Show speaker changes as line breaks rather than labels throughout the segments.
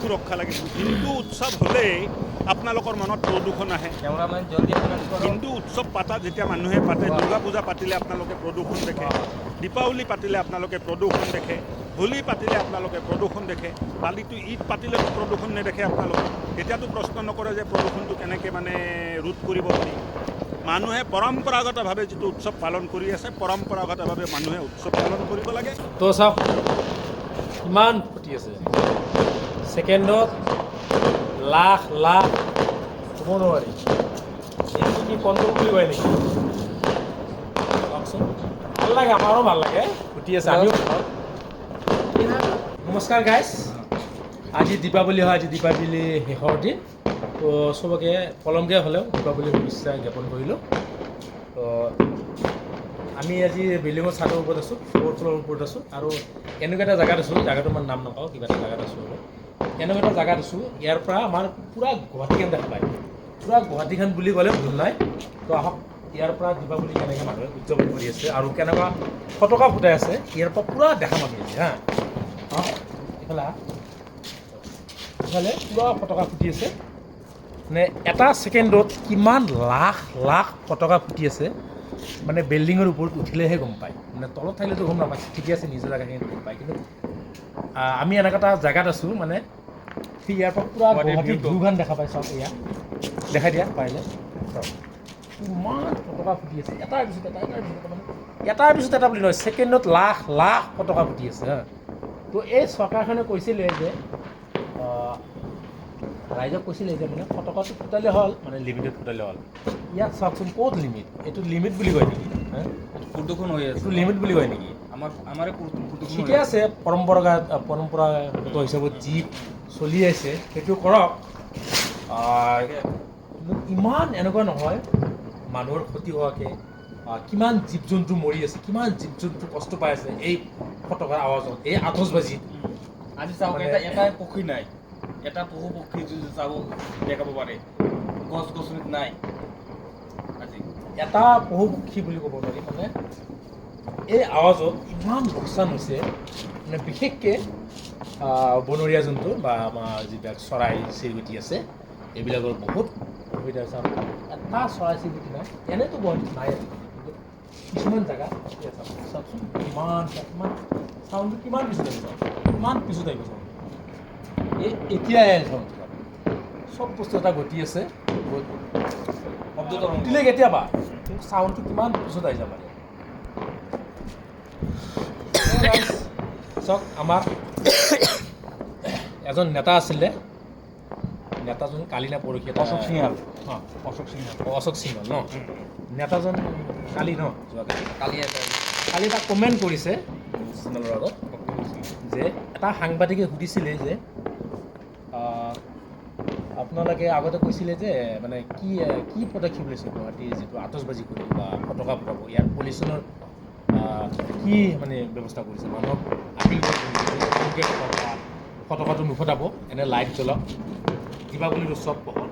সুৰক্ষা লাগে? হিন্দু উৎসৱ হ'লেই আপোনালোকৰ মনত প্ৰদূষণ আহে। হিন্দু উৎসৱ পাতা যেতিয়া মানুহে পাতে, দুৰ্গা পূজা পাতিলে আপোনালোকে প্ৰদূষণ দেখে, দীপাৱলী পাতিলে আপোনালোকে প্ৰদূষণ দেখে, হোলী পাতিলে আপোনালোকে প্ৰদূষণ দেখে, কালিটো ঈদ পাতিলেতো প্ৰদূষণ নেদেখে আপোনালোকে। এতিয়াতো প্ৰশ্ন নকৰে যে প্ৰদূষণটো কেনেকৈ মানে ৰোধ কৰিব পাৰি। মানুহে পৰম্পৰাগতভাৱে যিটো উৎসৱ পালন কৰি আছে, পৰম্পৰাগতভাৱে মানুহে উৎসৱ পালন কৰিব লাগে।
তো চাওক কিমান ফুটি আছে ছেকেণ্ডত, লাখ লাখ ক'ব নোৱাৰি। এইটো কি কণ্ট্ৰল কৰিব পাৰি নেকি? চাওকচোন, ভাল লাগে, আমাৰো ভাল লাগে, ফুটি আছে, আমিও খাওঁ। নমস্কাৰ গাইজ, আজি দীপাৱলী হয়, আজি দীপাৱলী শেষৰ দিন। তো চবকে পলমকৈ হ'লেও দীপাৱলীৰ শুভেচ্ছা জ্ঞাপন কৰিলোঁ। তো আমি আজি বিল্ডিঙৰ ছাদৰ ওপৰত আছোঁ, 4th ফ্ল'ৰৰ ওপৰত আছোঁ, আৰু এনেকুৱা এটা জেগাত আছোঁ, জেগাটো মই নাম নাপাওঁ, কিবা এটা জেগাত আছোঁ আৰু এনেকুৱা এটা জেগাত আছোঁ, ইয়াৰ পৰা আমাৰ পূৰা গুৱাহাটীখন দেখা পায়। পূৰা গুৱাহাটীখন বুলি ক'লে ভুল নাই। তো আহক, ইয়াৰ পৰা দীপাৱলী কেনেকৈ মানুহে উদযাপন কৰি আছে আৰু কেনেকুৱা ফটকা ফুটাই আছে, ইয়াৰ পৰা পূৰা দেখা পাবি আজি হা। এইফালে এইফালে পূৰা ফটকা ফুটি আছে, মানে এটা ছেকেণ্ডত কিমান লাখ লাখ ফটকা ফুটি আছে, মানে বিল্ডিঙৰ ওপৰত উঠিলেহে গম পায়, মানে তলত থাকিলেতো গম নাপায়। ঠিকে আছে, নিজৰ জেগাখিনিত গম পায়, কিন্তু আমি এনেকুৱা এটা জেগাত আছোঁ, মানে ইয়াৰ পৰা পূৰা গুৱাহাটীৰ ভিউখন দেখা পাই। চাওক, এয়া দেখাই দিয়া পাৰিলে, চাওক ইমান ফটকা ফুটি আছে, এটাৰ পিছত এটা, এটাৰ পিছত এটা বুলি নহয়, ছেকেণ্ডত লাখ লাখ ফটকা ফুটি আছে হা। তো এই চৰকাৰখনে কৈছিলে যে ৰাইজক কৈছিলে যে মানে ফটকাটো ফুটালে হ'ল, মানে লিমিটেড ফুটালে হ'ল। ইয়াত চাওকচোন, ক'ত লিমিট? এইটো লিমিট বুলি কয় নেকি?
প্ৰদূষণ হৈ আছে,
এইটো লিমিট বুলি কয় নেকি?
আমাৰে
ঠিকে আছে, পৰম্পৰাগত হিচাপত যি চলি আছে সেইটো কৰক, কিন্তু ইমান এনেকুৱা নহয়। মানুহৰ ক্ষতি হোৱাকৈ কিমান জীৱ জন্তু মৰি আছে, কিমান জীৱ জন্তু কষ্ট পাই আছে এই ফটকাৰ আৱাজত, এই আতচবাজিত।
আজি চাওক, এটাই পক্ষী নাই, এটা পশু পক্ষী যদি চাব দেখাব পাৰে, গছ গছনিত নাই। আজি
এটা পশু পক্ষী বুলি ক'ব নোৱাৰি, মানে এই আৱাজত ইমান লোকচান হৈছে, মানে বিশেষকৈ বনৰীয়া জন্তু বা আমাৰ যিবিলাক চৰাই চিৰিকটি আছে, এইবিলাকৰ বহুত অসুবিধা হৈছে। এটা চৰাই চিৰিকটি নাই, এনেতো গুৱাহাটীত নাই, কিন্তু কিছুমান জেগাত চাওকচোন কিমান চাউণ্ডটো কিমান পিছত আহিব, কিমান পিছত আহিব চাউণ্ড, এতিয়াই চাউণ্ড চব বস্তু এটা গতি আছে, শব্দটো উঠিলে কেতিয়াবা, কিন্তু চাউণ্ডটো কিমান পিছত আহি যাব পাৰে। চাওক, আমাৰ এজন নেতা আছিলে, নেতাজন কালি না পৰহি এটা
অশোক সিংহাল ন,
নেতাজন কালি ন,
কালি
কালি এটা কমেণ্ট কৰিছে চেনেলৰ আগত, যে এটা সাংবাদিকে সুধিছিলে যে আপোনালোকে আগতে কৈছিলে যে মানে কি পদক্ষেপ লৈছে গুৱাহাটীৰ যিটো আতচবাজি কৰিব বা ফটকা ফুটাব, ইয়াৰ পলিউশ্যনৰ কি মানে ব্যৱস্থা কৰিছে? মানুহক আপিল কৰিছে ফটকাটো নুফুটাব, এনে লাইট জ্বলাওক। দীপাৱলীৰ উৎসৱ পোহৰ,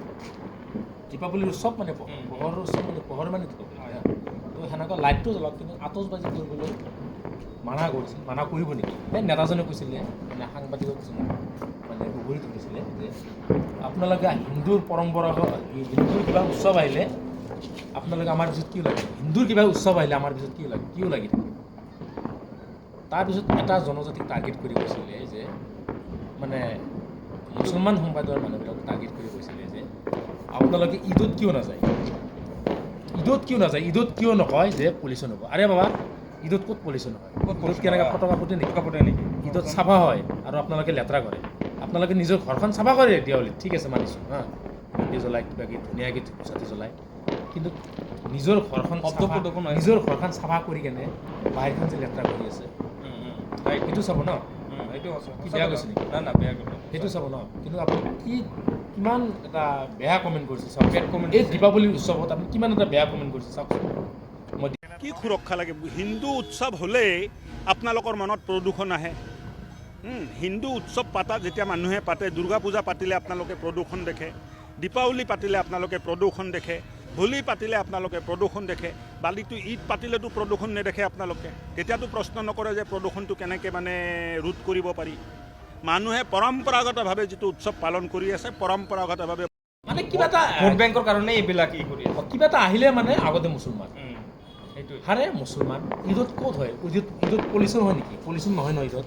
দীপাৱলীৰ উৎসৱ মানে পোহৰৰ উৎসৱ, মানে পোহৰ মানে দীপাৱলী। তো সেনেকুৱা লাইটটো জ্বলাওক, কিন্তু আতচবাজি কৰিবলৈ মানা কৰিছিল। মানা কৰিব নেকি? সেই নেতাজনে কৈছিলে, মানে সাংবাদিকক মানে উভৰি তুলিছিলে যে আপোনালোকে হিন্দুৰ পৰম্পৰাগত, হিন্দুৰ কিবা উৎসৱ আহিলে আপোনালোকে আমাৰ পিছত কিয় লাগে? হিন্দুৰ কিবা উৎসৱ আহিলে আমাৰ পিছত কিয় লাগি থাকে? তাৰপিছত এটা জনজাতিক টাৰ্গেট কৰি কৈছিলে যে, মানে মুছলমান সম্প্ৰদায়ৰ মানুহবিলাকক টাৰ্গেট কৰি কৈছিলে যে আপোনালোকে ঈদত কিয় নাযায়? ঈদত কিয় নকয় যে পলিউশ্যন হ'ব? আৰে বাবা, ঈদত ক'ত পলিউশ্যন হয়? ঈদত কেনেকৈ ফটকা ফুটে নেকি? ঈদত চাফা হয়, আৰু আপোনালোকে লেতেৰা কৰে। আপোনালোকে নিজৰ ঘৰখন চাফা কৰে দেৱালীত, ঠিক আছে, মানিছোঁ হা, মেজি জ্বলাই কিবা কিবি ধুনীয়াকৈ চাতি জ্বলাই, কিন্তু নিজৰ ঘৰখন চাফা কৰি কেনে বাহিৰখন যে লেতেৰা কৰি আছে, সেইটো চাব ন?
সেইটো
কি বেয়া কৈছে নেকি?
না বেয়া কথা,
সেইটো চাব ন? কিন্তু আপুনি কিমান এটা বেয়া কমেণ্ট কৰিছে চাওক, এই দীপাৱলীৰ উৎসৱত আপুনি কিমান এটা বেয়া কমেণ্ট কৰিছে চাওকচোন। মই
কি সুৰক্ষা লাগে? হিন্দু উৎসৱ হ'লেই আপোনালোকৰ মনত প্ৰদূষণ আহে। হিন্দু উৎসৱ পাতা যেতিয়া মানুহে পাতে, দুৰ্গা পূজা পাতিলে আপোনালোকে প্ৰদূষণ দেখে, দীপাৱলী পাতিলে আপোনালোকে প্ৰদূষণ দেখে, হোলী পাতিলে আপোনালোকে প্ৰদূষণ দেখে, বালিটো ঈদ পাতিলেতো প্ৰদূষণ নেদেখে আপোনালোকে। তেতিয়াতো প্ৰশ্ন নকৰে যে প্ৰদূষণটো কেনেকৈ মানে ৰোধ কৰিব পাৰি। মানুহে পৰম্পৰাগতভাৱে যিটো উৎসৱ পালন কৰি আছে পৰম্পৰাগতভাৱে
মানে কিবা এটা
ভোট বেংকৰ কাৰণে এইবিলাক ই কৰি আছে
কিবা এটা আহিলে মানে আগতে মুছলমান
সেইটোৱে
হাৰে মুছলমান ঈদত ক'ত হয় ঈদত পলিউশ্যন হয় নেকি পলিউশ্যন নহয় ন ঈদত